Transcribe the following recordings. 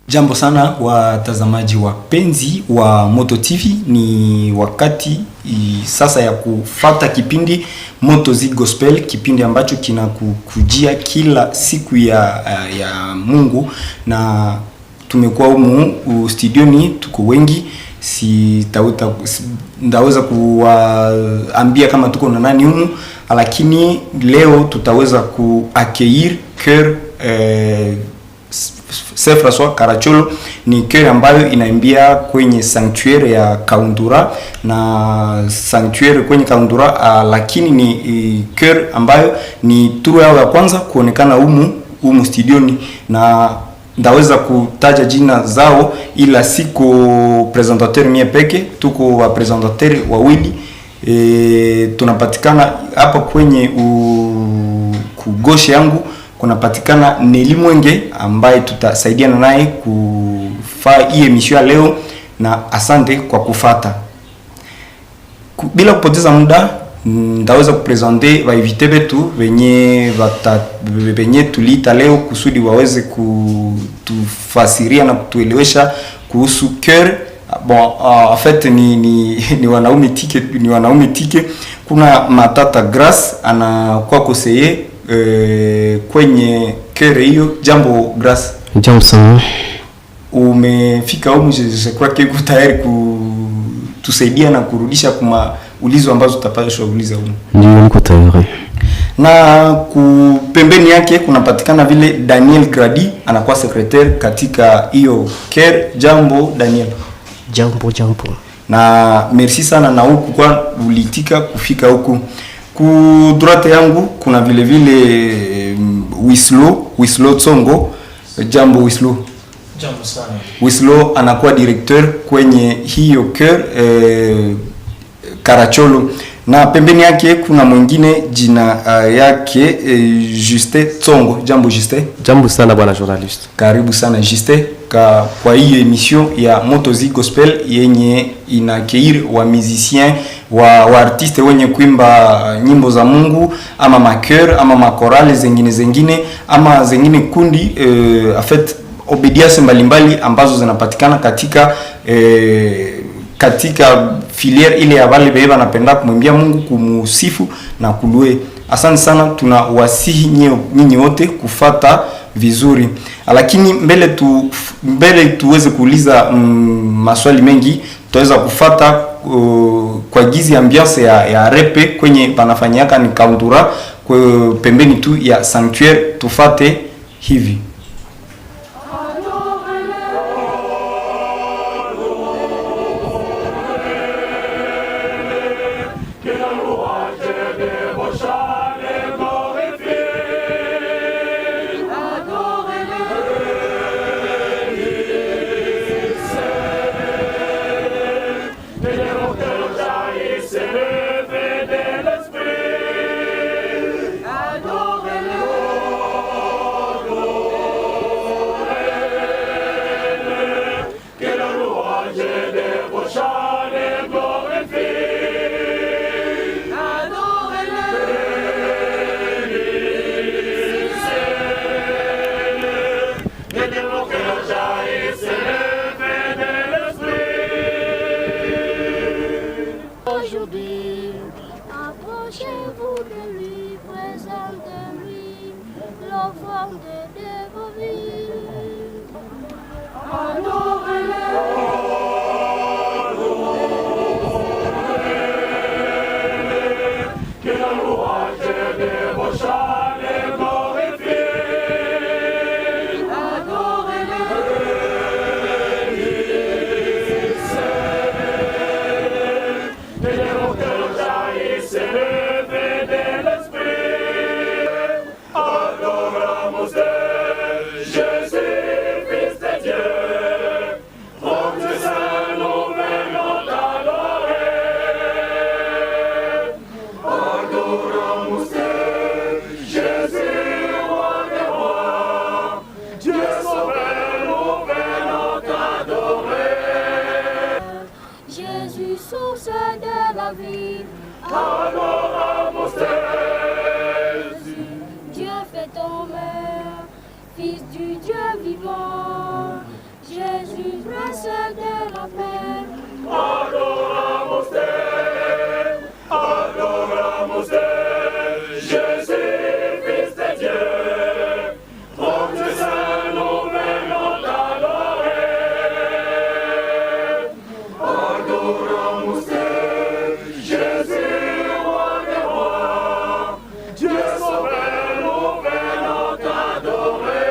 Jambo sana watazamaji wapenzi wa Moto TV, ni wakati sasa ya kufata kipindi Moto Z Gospel, kipindi ambacho kinakujia kila siku ya Mungu, na tumekuwa humu studioni, tuko wengi. Ndaweza kuambia kama tuko na nani humu, lakini leo tutaweza kuaccueillir Cœur Saint François Caracciolo. Ni chœur ambayo inaimbia kwenye sanctuary ya Kaundura, na sanctuary kwenye Kaundura, lakini ni chœur ambayo ni turu yao ya kwanza kuonekana humu studioni, na ndaweza kutaja jina zao, ila siko presentateur mie peke, tuko wa presentateur wawili. Tunapatikana hapa kwenye kugoshe yangu kunapatikana Neli Mwenge ambaye tutasaidiana naye kufaa hii emission leo, na asante kwa kufata. Bila kupoteza muda, ndaweza kupresenter wa invité betu venye tulita leo kusudi waweze kutufasiria na kutuelewesha kuhusu chœur. Bon, en fait ni wanaume tike. Kuna Matata Grace anakuwa conseiller kwenye chœur hiyo. Jambo Grace. Jambo sana. Umefika humu, je crois que uko tayari kutusaidia na kurudisha kuma ulizo ambazo tutapaswa kuuliza humu. Ndio, niko tayari. Na pembeni yake kunapatikana vile Daniel Gradi, anakuwa secrétaire katika hiyo chœur. Jambo Daniel. Jambo. Na merci sana na huku kwa ulitika kufika huku. Ku droite yangu kuna vile Wislo Tsongo. Jambo Wislo. Jambo sana. Wislo anakuwa directeur kwenye hiyo chœur Caracciolo, na pembeni yake kuna mwingine jina yake Justin Tsongo. Jambo Justin. Jambo sana bwana journalist. Karibu sana Justin kwa hiyo emission ya Moto Z Gospel yenye inakeir wa musicien wa artiste wenye kuimba nyimbo za Mungu, ama makeur ama makorale zengine ama zengine kundi en fait obedience mbalimbali ambazo zinapatikana katika filière ile ya wale beba napenda kumwimbia Mungu, kumusifu na kulue. Asante sana, tunawasihi nyinyi wote kufata vizuri. Lakini mbele tuweze kuuliza maswali mengi, tutaweza kufata kwa gizi ambiance ya repe kwenye panafanyaka ni Kaundura, kwa pembeni tu ya sanctuary. Tufate hivi. Approchez-vous de lui, présentez-lui l'offrande de vos vies. Adorez-le. Que la louange de vos chants les glorifie. Adorez-le. Que les monteurs jaillissent élevés de l'esprit. Adoramos Jésus, Fils de Dieu. de la paix. Adoramos te, adoramos te, Jésus, Fils de Dieu. Mon Dieu Saint, nous venons t'adorer. Adoramos te, Jésus, roi des rois. Dieu sauveur, nous venons t'adorer.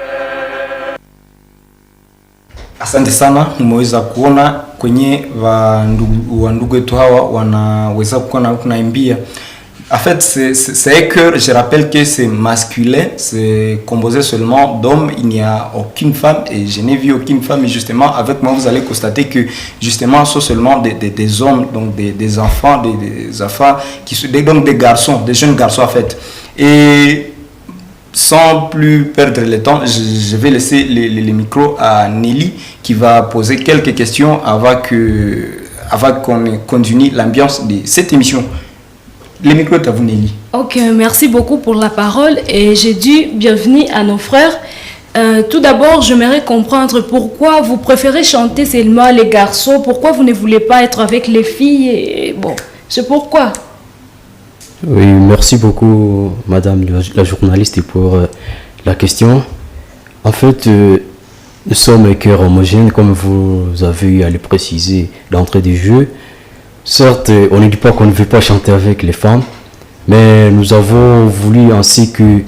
Asante sana, umeweza kuona kwenye wandugu wetu hawa wanaweza kuwa kunaimbia. En fait, c'est un chœur, je rappelle que c'est masculin, c'est composé seulement d'hommes, il n'y a aucune femme et je n'ai vu aucune femme. Et justement, avec moi, vous allez constater que justement, ce sont seulement des hommes, donc des enfants, des enfants, donc des garçons, des jeunes garçons en fait. Et sans plus perdre le temps, je vais laisser le micro à Nelly qui va poser quelques questions avant qu'on continue l'ambiance de cette émission. Le micro est à vous, Nelly. Ok, merci beaucoup pour la parole et j'ai dit bienvenue à nos frères. Tout d'abord, j'aimerais comprendre pourquoi vous préférez chanter seulement les garçons, pourquoi vous ne voulez pas être avec les filles et bon, c'est pourquoi. Oui, merci beaucoup, madame la journaliste, pour la question. En fait, nous sommes un cœur homogène, comme vous avez eu à le préciser d'entrée du jeu. Certes, on ne dit pas qu'on ne veut pas chanter avec les femmes, mais nous avons voulu ainsi que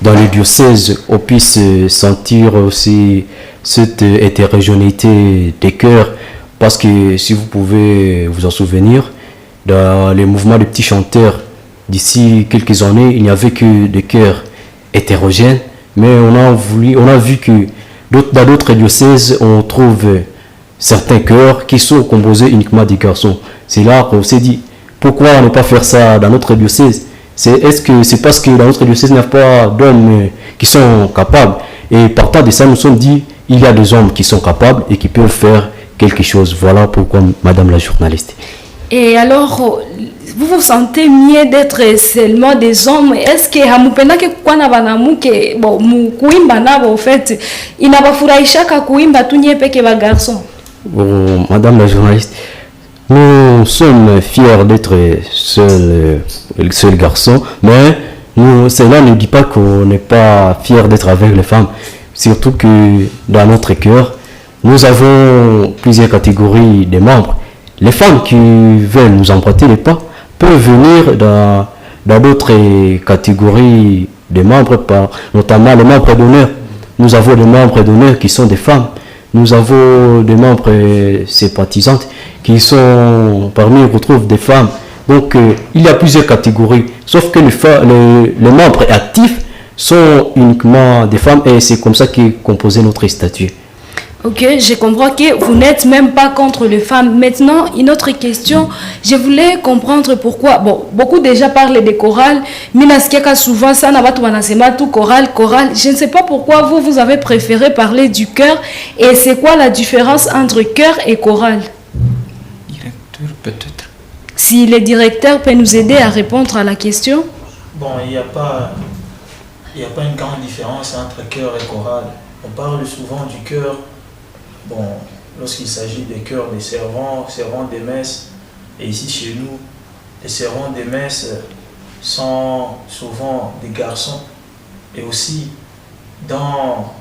dans le diocèse, on puisse sentir aussi cette hétérogénéité des cœurs, parce que si vous pouvez vous en souvenir, dans les mouvements de petits chanteurs, d'ici quelques années, il n'y avait que des chœurs hétérogènes, mais on a vu que dans d'autres diocèses, on trouve certains chœurs qui sont composés uniquement des garçons. C'est là qu'on s'est dit, pourquoi ne pas faire ça dans notre diocèse? Est-ce que c'est parce que dans notre diocèse, il n'y a pas d'hommes qui sont capables? Et partant de ça, nous nous sommes dit, il y a des hommes qui sont capables et qui peuvent faire quelque chose. Voilà pourquoi, madame la journaliste. Et alors, vous vous sentez mieux d'être seulement des hommes? Est-ce que hamupenda ke kwana banamuke bon kuimba nabo en fait inabafurahishaka kuimba tu nye peke ba garçon? Bon, madame la journaliste, nous sommes fiers d'être seul garçon, mais cela ne dit pas qu'on n'est pas fiers d'être avec les femmes. Surtout que dans notre cœur, nous avons plusieurs catégories de membres. Les femmes qui veulent nous emprunter les pas peuvent venir dans d'autres catégories de membres, notamment les membres d'honneur. Nous avons des membres d'honneur qui sont des femmes. Nous avons des membres sympathisantes qui sont, parmi eux, on retrouve des femmes. Donc, il y a plusieurs catégories. Sauf que les membres actifs sont uniquement des femmes et c'est comme ça qu'est composé notre statut. Ok, je comprends que vous n'êtes même pas contre les femmes. Maintenant, une autre question. Je voulais comprendre pourquoi. Bon, beaucoup déjà parlent des chorales. Minaskiaka souvent, ça n'a pas tout chorale. Je ne sais pas pourquoi vous avez préféré parler du chœur. Et c'est quoi la différence entre chœur et chorale? Directeur, peut-être. Si le directeur peut nous aider à répondre à la question. Bon, il n'y a pas une grande différence entre chœur et chorale. On parle souvent du chœur. Bon, lorsqu'il s'agit des chœurs des servants des messes, et ici chez nous, les servants des messes sont souvent des garçons. Et aussi, dans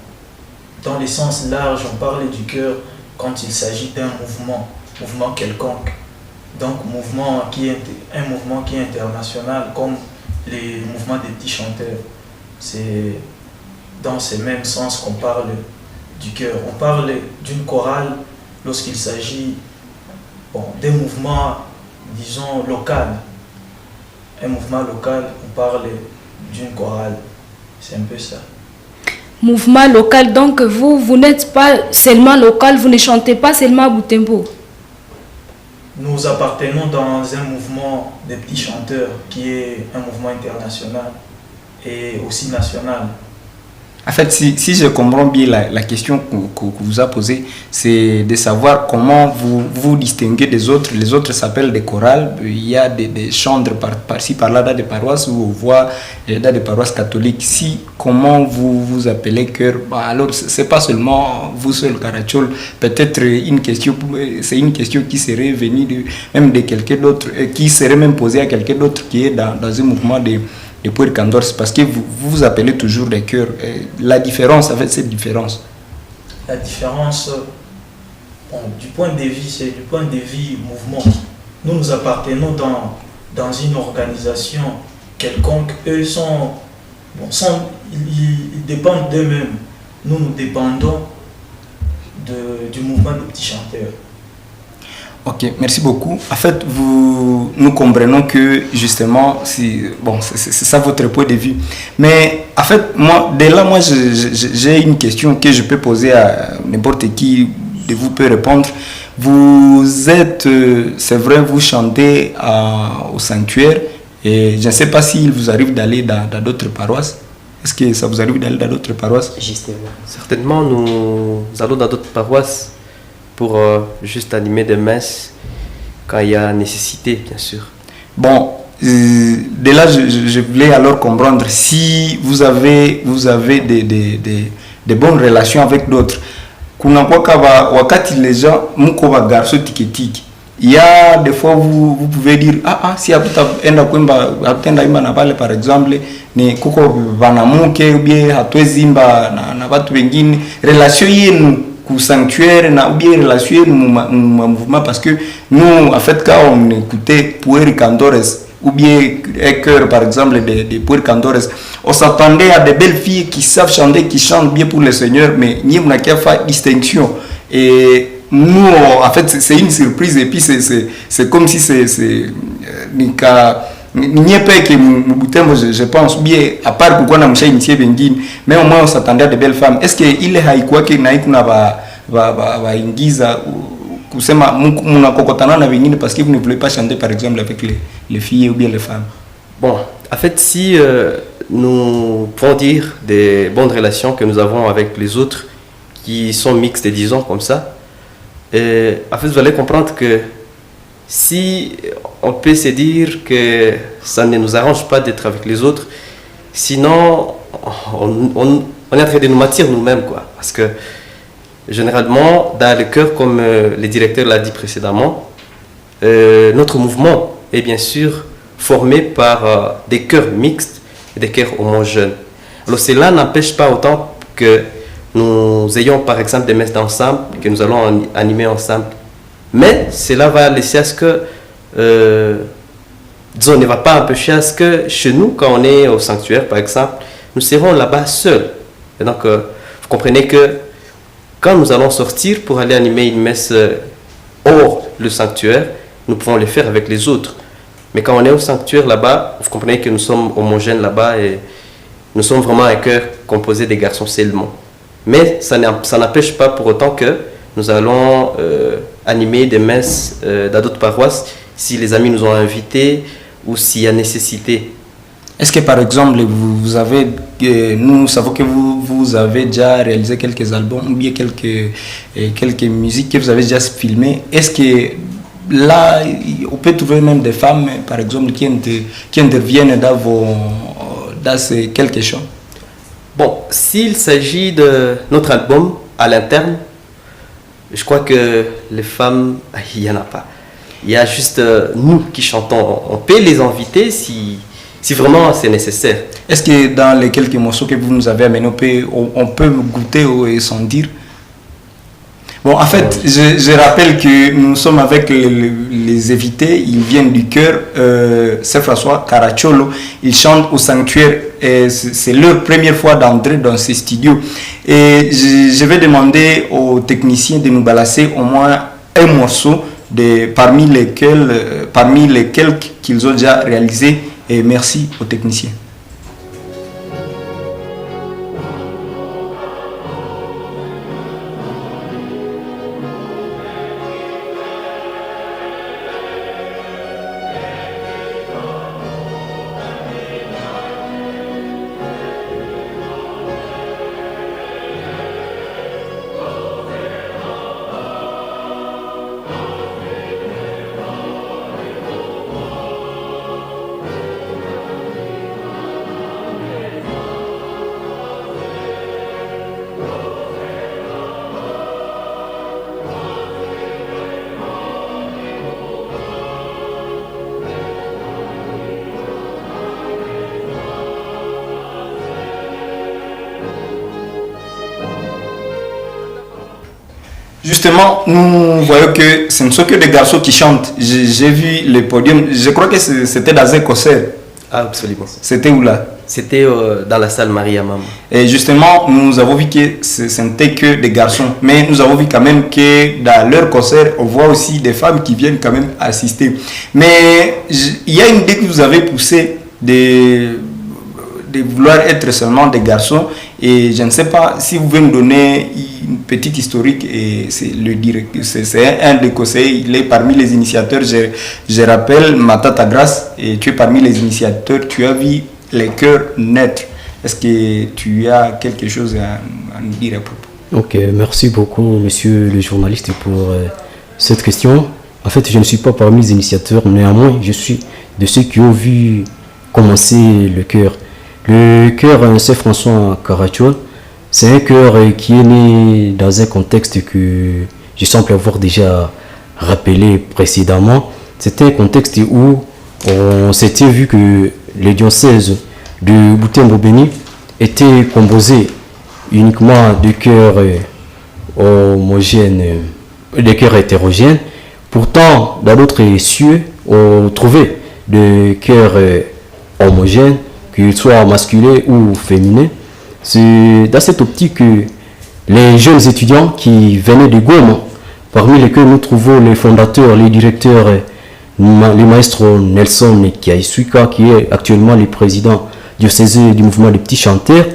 les sens larges, on parle du chœur quand il s'agit d'un mouvement quelconque. Donc, un mouvement qui est international, comme les mouvements des petits chanteurs. C'est dans ces mêmes sens qu'on parle du chœur. On parle d'une chorale lorsqu'il s'agit d'un mouvement, disons, local. Un mouvement local, on parle d'une chorale. C'est un peu ça. Mouvement local, donc vous n'êtes pas seulement local, vous ne chantez pas seulement à Butembo. Nous appartenons dans un mouvement des petits chanteurs qui est un mouvement international et aussi national. En fait, si je comprends bien la question que vous a posée, c'est de savoir comment vous distinguez des autres. Les autres s'appellent des chorales. Il y a des chantres par-ci, par-là, dans des paroisses où on voit dans des paroisses catholiques. Comment vous appelez chœur, alors c'est pas seulement vous seul, Carachol. Peut-être c'est une question qui serait venue même de quelqu'un d'autre, qui serait même posée à quelqu'un d'autre qui est dans un mouvement de Puer Candor, c'est parce que vous appelez toujours des chœurs. La différence, avec cette différence. La différence, du point de vue, c'est du point de vue mouvement. Nous appartenons dans une organisation quelconque. Eux ils dépendent d'eux-mêmes. Nous dépendons du mouvement des petits chanteurs. Ok, merci beaucoup. En fait, nous comprenons que justement, c'est ça votre point de vue. Mais en fait, moi, j'ai une question que je peux poser à n'importe qui de vous peut répondre. Vous êtes, c'est vrai, vous chantez au sanctuaire et je ne sais pas s'il vous arrive d'aller dans d'autres paroisses. Est-ce que ça vous arrive d'aller dans d'autres paroisses? Justement. Certainement, nous allons dans d'autres paroisses pour juste animer des messes quand il y a nécessité, bien sûr. Bon, de là, je voulais alors comprendre si vous avez des bonnes relations avec d'autres. Wakati les gens muko garçon tiketiki. Il y a des fois vous pouvez dire si enda imba na pale par exemple ni kuko vanamuke ou bien hatuwezi imba na watu wengine, relation yenu ku sanctuaire na ou bien relation yenu mu mouvement, parce que nous en fait quand on écoutait Puer Candores ou bien un chœur par exemple de Puer Candores, on s'attendait à de belles filles qui savent chanter, qui chantent bien pour le Seigneur, mais n'y a pas fait distinction. Et nous, en fait, c'est une surprise et puis c'est comme si c'est n'y a pas que je pense bien, à part pourquoi on a initié Bengine, mais au moins on s'attendait à de belles femmes. Est-ce qu'il est quoi que naikuna va ingiza kusema mnakokotana na wengine parce que vous ne voulez pas chanter par exemple avec les filles ou bien les femmes? Bon, en fait, si nous pouvons dire des bonnes relations que nous avons avec les autres qui sont mixtes, disons comme ça, en fait, vous allez comprendre que si on peut se dire que ça ne nous arrange pas d'être avec les autres, sinon on est en train de nous mentir nous-mêmes, quoi. Parce que généralement, dans le chœur, comme le directeur l'a dit précédemment, notre mouvement est bien sûr formé par des chœurs mixtes et des chœurs homogènes. Alors cela n'empêche pas autant que nous ayons par exemple des messes d'ensemble, que nous allons animer ensemble. Mais cela va laisser à ce que, disons, ne va pas empêcher à ce que chez nous, quand on est au sanctuaire par exemple, nous serons là-bas seuls. Et donc, vous comprenez que quand nous allons sortir pour aller animer une messe hors le sanctuaire, nous pouvons le faire avec les autres. Mais quand on est au sanctuaire là-bas, vous comprenez que nous sommes homogènes là-bas et nous sommes vraiment un chœur composé des garçons seulement. Mais ça n'empêche pas pour autant que nous allons animer des messes dans d'autres paroisses si les amis nous ont invités ou s'il y a nécessité. Est-ce que par exemple, nous savons que vous avez déjà réalisé quelques albums ou bien quelques musiques que vous avez déjà filmées. Est-ce que là, on peut trouver même des femmes, par exemple, qui interviennent dans ces quelques chants? Bon, s'il s'agit de notre album à l'interne, je crois que les femmes, il n'y en a pas. Il y a juste nous qui chantons. On peut les inviter si vraiment c'est nécessaire. Est-ce que dans les quelques morceaux que vous nous avez amenés, on peut goûter et sentir? Bon, en fait, je rappelle que nous sommes avec les invités, ils viennent du chœur Saint-François Caracholo, ils chantent au sanctuaire et c'est leur première fois d'entrer dans ces studios. Et je vais demander aux techniciens de nous balancer au moins un morceau parmi les quelques qu'ils ont déjà réalisés, et merci aux techniciens. Justement, nous voyons que ce ne sont que des garçons qui chantent. J'ai vu le podium, je crois que c'était dans un concert. Ah, absolument. C'était où là? C'était dans la salle Maria Mama. Et justement, nous avons vu que ce n'était que des garçons. Mais nous avons vu quand même que dans leur concert, on voit aussi des femmes qui viennent quand même assister. Mais il y a une idée que vous avez poussée de vouloir être seulement des garçons. Et je ne sais pas si vous pouvez nous donner une petite historique. Et c'est un des conseillers, il est parmi les initiateurs. Je rappelle Matata Grace, et tu es parmi les initiateurs. Tu as vu les chœurs naître. Est-ce que tu as quelque chose à nous dire à propos? Ok, merci beaucoup, monsieur le journaliste, pour cette question. En fait, je ne suis pas parmi les initiateurs, néanmoins, je suis de ceux qui ont vu commencer le chœur. Le chœur Saint François Caracciol, c'est un chœur qui est né dans un contexte que je semble avoir déjà rappelé précédemment. C'était un contexte où on s'était vu que le diocèse de Butembo-Beni était composé uniquement de chœurs homogènes, de chœurs hétérogènes. Pourtant, dans d'autres cieux, on trouvait des chœurs homogènes, qu'ils soient masculins ou féminins. C'est dans cette optique que les jeunes étudiants qui venaient de Goma, parmi lesquels nous trouvons les fondateurs, les directeurs, le maestro Nelson Kiaisuika, qui est actuellement le président diocésain du mouvement des petits chanteurs,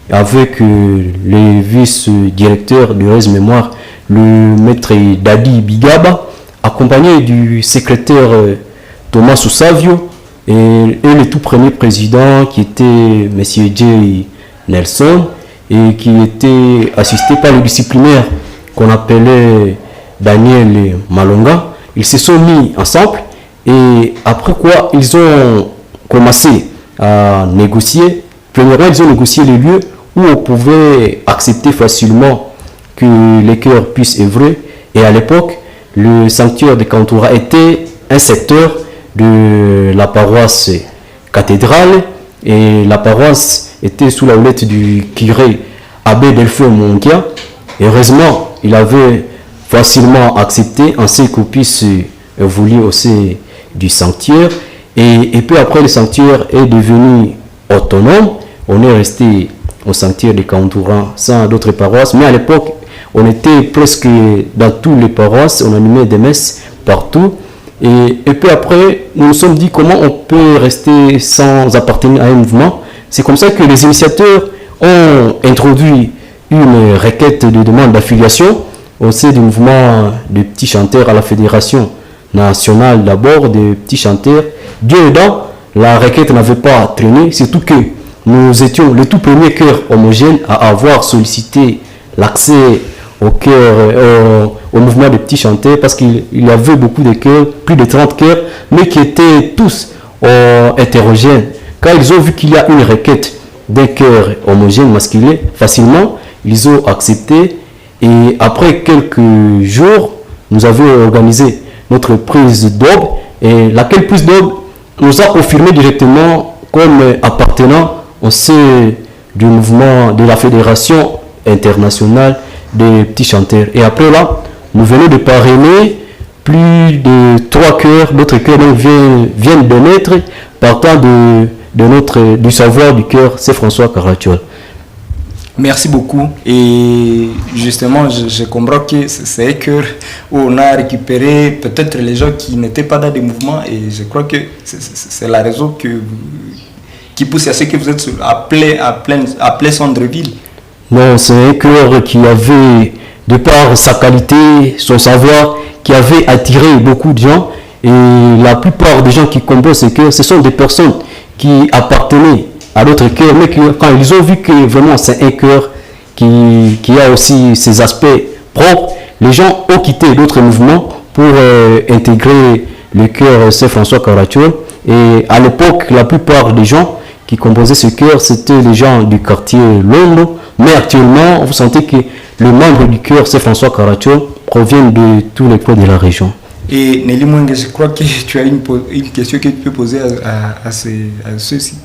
avec les vice-directeurs de Rez Mémoire, le maître Dadi Bigaba, accompagné du secrétaire Thomas Soussavio, et le tout premier président qui était M. J. Nelson, et qui était assisté par le disciplinaire qu'on appelait Daniel Malonga. Ils se sont mis ensemble, et après quoi ils ont commencé à négocier. Premièrement, ils ont négocié les lieux où on pouvait accepter facilement que les chœurs puissent œuvrer. Et à l'époque, le sanctuaire de Kantoura était un secteur de la paroisse cathédrale, et la paroisse était sous la houlette du curé Abbé Delphine Monkia. Heureusement, il avait facilement accepté ainsi qu'on puisse évoluer au sein du sanctuaire. Et peu après, le sanctuaire est devenu autonome. On est resté au sanctuaire de Kantoura sans d'autres paroisses. Mais à l'époque, on était presque dans toutes les paroisses. On animait des messes partout. Et peu après, nous nous sommes dit comment on peut rester sans appartenir à un mouvement. C'est comme ça que les initiateurs ont introduit une requête de demande d'affiliation au sein du mouvement des petits chanteurs à la Fédération nationale d'abord des petits chanteurs. Dieu aidant, la requête n'avait pas traîné, surtout que nous étions le tout premier chœur homogène à avoir sollicité l'accès au chœur, au mouvement des petits chanteurs, parce qu'il y avait beaucoup de chœurs, plus de 30 chœurs, mais qui étaient tous hétérogènes. Quand ils ont vu qu'il y a une requête d'un chœur homogène masculin, facilement, ils ont accepté. Et après quelques jours, nous avons organisé notre prise d'aube, et laquelle prise d'aube nous a confirmé directement comme appartenant au sein du mouvement de la Fédération internationale des petits chanteurs. Et après là, nous venons de parrainer plus de 3 chœurs, d'autres chœurs viennent de naître, partant du savoir du chœur Saint François Caracciol. Merci beaucoup. Et justement, je comprends que c'est un cœur où on a récupéré peut-être les gens qui n'étaient pas dans des mouvements, et je crois que c'est la raison qui pousse à ce que vous êtes appelé Centreville. Non, c'est un chœur qui avait, de par sa qualité, son savoir, qui avait attiré beaucoup de gens. Et la plupart des gens qui composent ce chœur, ce sont des personnes qui appartenaient à d'autres chœurs, mais quand ils ont vu que vraiment c'est un chœur qui a aussi ses aspects propres, les gens ont quitté d'autres mouvements pour intégrer le chœur Saint François Caracciol. Et à l'époque, la plupart des gens qui composaient ce chœur, c'était les gens du quartier Londo. Mais actuellement, vous sentez que les membres du chœur Saint François Caracciol proviennent de tous les coins de la région. Et Nelly Mouenge, je crois que tu as une question que tu peux poser à ceux-ci.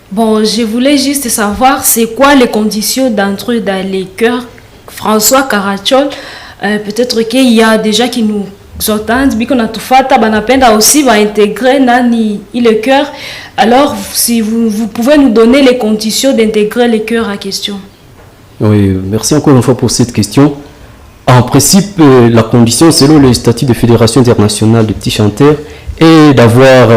Bon, je voulais juste savoir c'est quoi les conditions d'entrer dans les chœurs François Caracciol. peut-être qu'il y a déjà qui nous entendent, biko na tufata banapenda aussi va intégrer nani le cœur. Alors si vous pouvez nous donner les conditions d'intégrer le cœur à question. Oui, merci encore une fois pour cette question. En principe, la condition selon le statut de Fédération internationale de petits chanteurs est d'avoir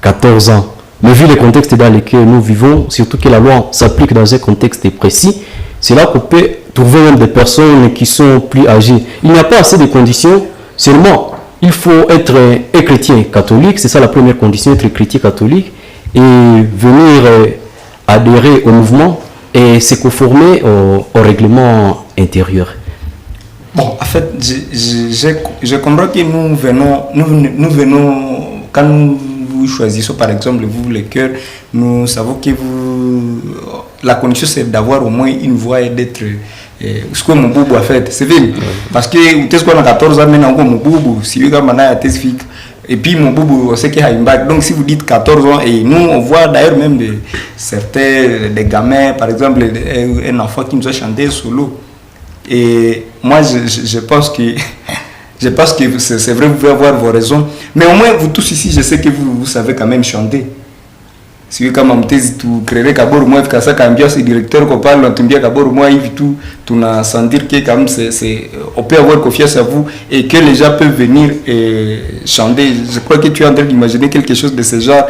14 ans. Mais vu le contexte dans lequel nous vivons, surtout que la loi s'applique dans un contexte précis, c'est là qu'on peut trouver même des personnes qui sont plus âgées. Il n'y a pas assez de conditions, seulement il faut être un chrétien catholique, c'est ça la première condition, être chrétien catholique, et venir adhérer au mouvement et se conformer au règlement intérieur. Bon, en fait, je comprends que nous venons, quand nous choisissons par exemple vous les chœurs, nous savons que la condition c'est d'avoir au moins une voix et d'être ce que mon boubou a fait, c'est vrai. Parce que tu sais qu'on a 14 ans maintenant mon boubou, si vous avez un test et puis mon boubou on sait qu'il y a une bague. Donc si vous dites 14 ans et nous on voit d'ailleurs même certains des gamins, par exemple un enfant qui nous a chanté solo. Et moi je pense que c'est vrai, vous pouvez avoir vos raisons, mais au moins vous tous ici je sais que vous savez quand même chanter. Si vous comme tu créer d'abord moi parce que quand bien ce directeur qu'on parle on bien d'abord moi il tout tuna sentir que quand même c'est on peut avoir confiance à vous et que les gens peuvent venir et chanter. Je crois que tu es en train d'imaginer quelque chose de ce genre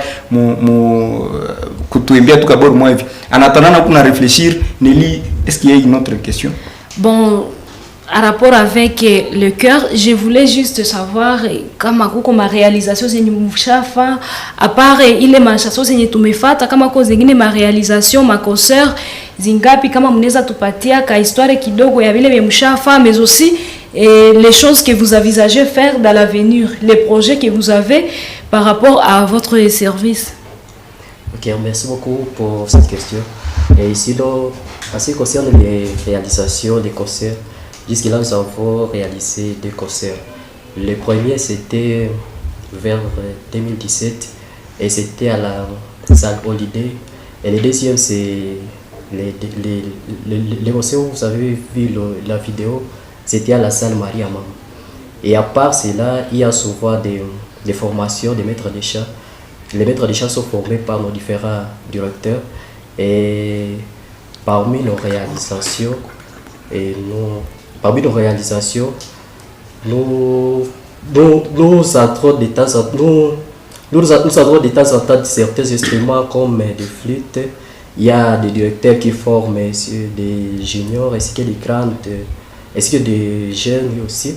que tu aimes bien tout d'abord moi. En attendant on a réfléchir. Nelly, est-ce qu'il y a une autre question? Bon, à rapport avec le cœur, je voulais juste savoir kama kuko ma réalisation zenye mshafa à part ile mashaso zenye tumefata kama kwa zingine ma réalisation ma concert zingapi kama mnaweza tupatia ka histoire kidogo ya vile vya mshafa mais aussi les choses que vous envisagez faire dans l'avenir, les projets que vous avez par rapport à votre service. Ok, merci beaucoup pour cette question. Et ici, donc, en ce qui concerne les réalisations des concerts, jusque-là, nous avons réalisé 2 concerts. Le premier, c'était vers 2017 et c'était à la salle Holiday. Et le deuxième, c'est les concerts où vous avez vu la vidéo, c'était à la salle Marie-Amam. Et à part cela, il y a souvent des formations de maîtres de chant. Les maîtres de chant sont formés par nos différents directeurs. Et parmi nos réalisations, nous entrons de temps en temps, nous entrons de temps en temps certains instruments comme des flûtes. Il y a des directeurs qui forment des juniors, ainsi que des grandes, ainsi que des jeunes aussi.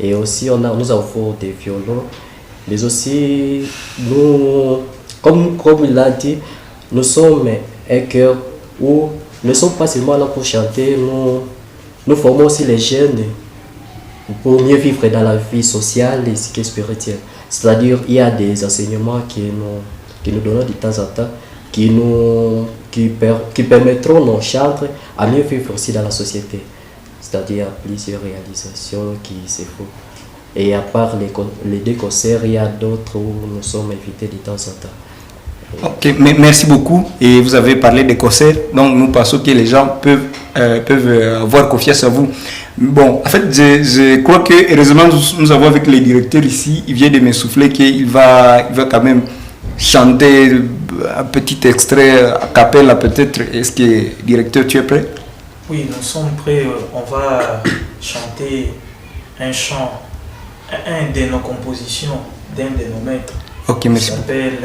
Et aussi nous avons des violons. Mais aussi, nous, comme il l'a dit, nous sommes un chœur où nous ne sommes pas seulement là pour chanter, nous formons aussi les jeunes pour mieux vivre dans la vie sociale et spirituelle. C'est-à-dire il y a des enseignements que nous donnons de temps en temps qui permettront nos chantres à mieux vivre aussi dans la société. C'est-à-dire plusieurs réalisations qui se font. Et à part les 2 concerts, il y a d'autres où nous sommes invités de temps en temps. Ok, merci beaucoup. Et vous avez parlé des concerts, donc nous pensons que les gens peuvent avoir confiance en vous. Bon, en fait, je crois que heureusement nous avons avec les directeurs ici, il vient de me souffler qu'il va quand même chanter un petit extrait à cappella peut-être. Est-ce que directeur, tu es prêt? Oui, nous sommes prêts. On va chanter un chant, un de nos compositions, d'un de nos maîtres. Ok, merci. Il s'appelle...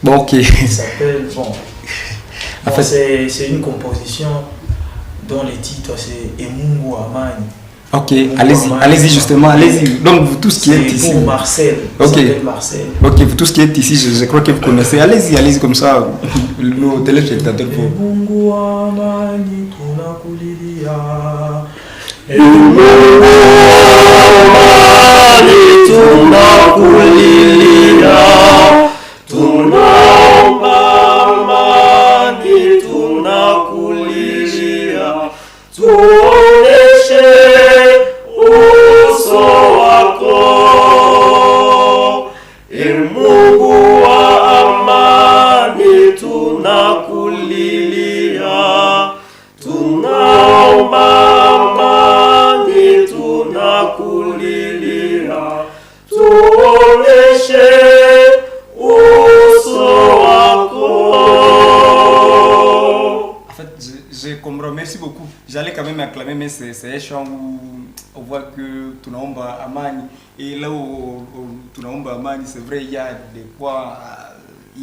Bon, ok. Il s'appelle... En fait, c'est une composition dont le titre c'est Emungu Amani. Ok, allez-y justement, allez-y. Donc vous tous qui êtes ici. C'est pour Marcel. Ok. Marcel. Ok, vous tous qui êtes ici, je crois que vous connaissez. Allez-y comme ça, nos téléspectateurs. Emungu Amani tunakulilia. Emungu Amani tunakulilia. Tunaomba amani, tunakulilia, tuoneshe uso wako. Mungu wa amani, tunakulilia, tunaomba acclamer, mais c'est un chant où on voit que tunaomba amani. Et là où tunaomba amani, c'est vrai, il y a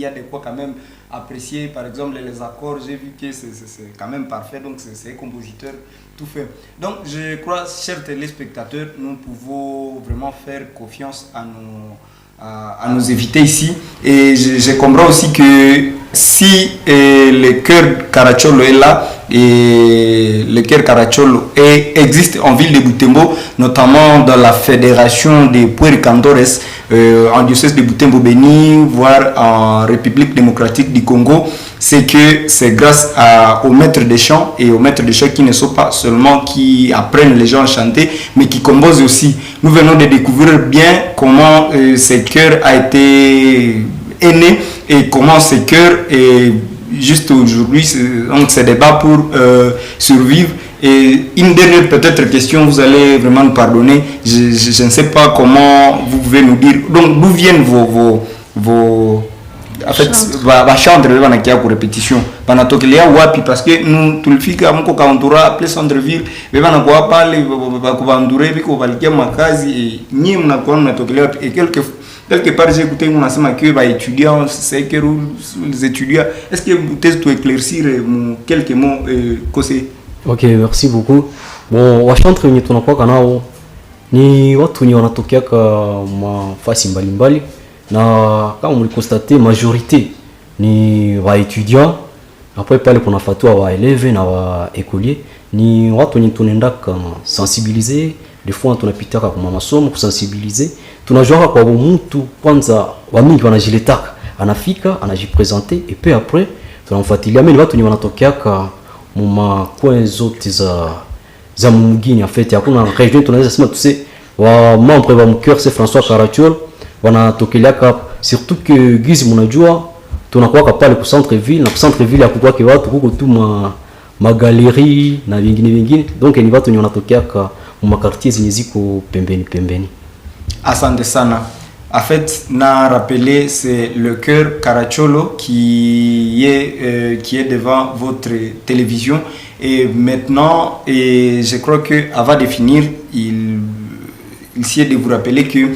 de quoi quand même apprécier. Par exemple, les accords, j'ai vu que c'est quand même parfait, donc c'est un compositeur tout fait. Donc je crois, chers téléspectateurs, nous pouvons vraiment faire confiance à nos invités ici. Et je comprends aussi que si le chœur Caracciolo est là, et le chœur Caracciolo existe en ville de Butembo, notamment dans la fédération des Puercandores, en diocèse de Butembo-Béni, voire en République démocratique du Congo, c'est que c'est grâce aux maîtres de chant et aux maîtres de chant qui ne sont pas seulement qui apprennent les gens à chanter, mais qui composent aussi. Nous venons de découvrir bien comment ce chœur a été né et comment ce chœur est juste aujourd'hui, donc c'est débat pour survivre. Et une dernière peut-être question, vous allez vraiment nous pardonner, je ne sais pas comment vous pouvez nous dire, donc d'où viennent vos en fait bachantre banakia pour répétition banatokelea wapi, parce que nous tulifika mko kauntura appelé centre-ville bebana kwa pale bakubandure biko balikia makazi nyinyi mnakuwa mnatokelea et quelque part j'ai écouté on nasema que ba étudiants c'est que les étudiants, est-ce que vous pouvez éclaircir quelques mots Kosé? Ok, merci beaucoup. Bon, washantre wenye tunakuwa nao ni watu wenye wanatokea mafasi mbalimbali, na kama mlikonstate majorité ni wa étudiants. Après pale kuna fatua wa élèves na wa écoliers, ni watu wenye tunaenda sensibiliser. Des fois tunapitaka kwa masomo kusensibiliser, tunajua kwa mtu kwanza wa mingi wanajiletaka, anafika anajipresenter et puis après tunamfuatilia. Mais watu ni wanatokea muma coin zote za mugini. En fait hakuna région tunaweza sema tuse wa membre wa mcœur c'est François Caracciolo wanatokelea hapa, surtout que gizi mnajua tunakuwa pale ku centre ville, na ku centre ville hakukuwa ke watu huko tu ma galerie na vingine, donc ni watu ni wanatokea mu quartier zenye ziko pembeni. Asante sana. En fait, n'a rappelé, c'est le chœur Caracciolo qui est devant votre télévision. Et maintenant, je crois que avant de finir, il s'y est de vous rappeler que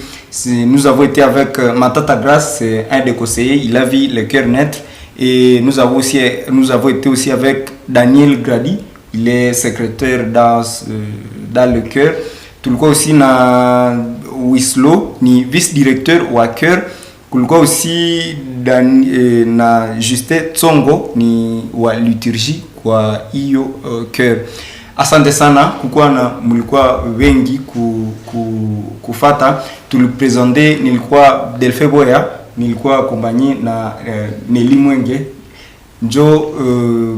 nous avons été avec Matata Grace, c'est un des conseillers, il a vu le chœur naître. Et nous avons été aussi avec Daniel Grady, il est secrétaire dans le chœur. Tulikuwa aussi na Wislo ni vice-directeur wa chœur. Kulikuwa aussi na Justin Tsongo ni wa liturgie kwa hiyo chœur. Asante sana, kukuwa na mulikuwa wengi kufata. Tulipresente, nilikuwa Delphin Boya, nilikuwa accompagné na Nelly Mwenge. Njo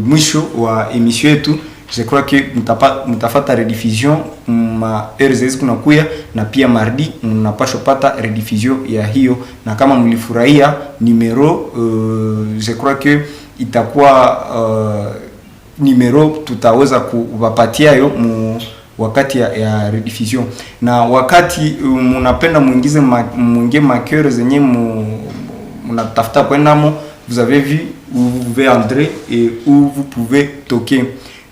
mwisho wa emission yetu. Je crois que mtafata rediffusion ma RZS kuna kuya, na pia mardi mnapaswa pata rediffusion ya hiyo, na kama mlifurahia numero je crois que itakuwa numero tutaweza kuwapatia yo wakati ya rediffusion. Na wakati mnapenda muingie makeur zenye mnatafuta kwendamo, vous avez vu où vous pouvez entrer et où vous pouvez toquer.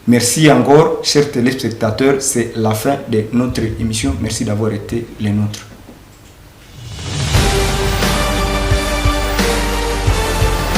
Merci encore, chers téléspectateurs, c'est la fin de notre émission. Merci d'avoir été les nôtres.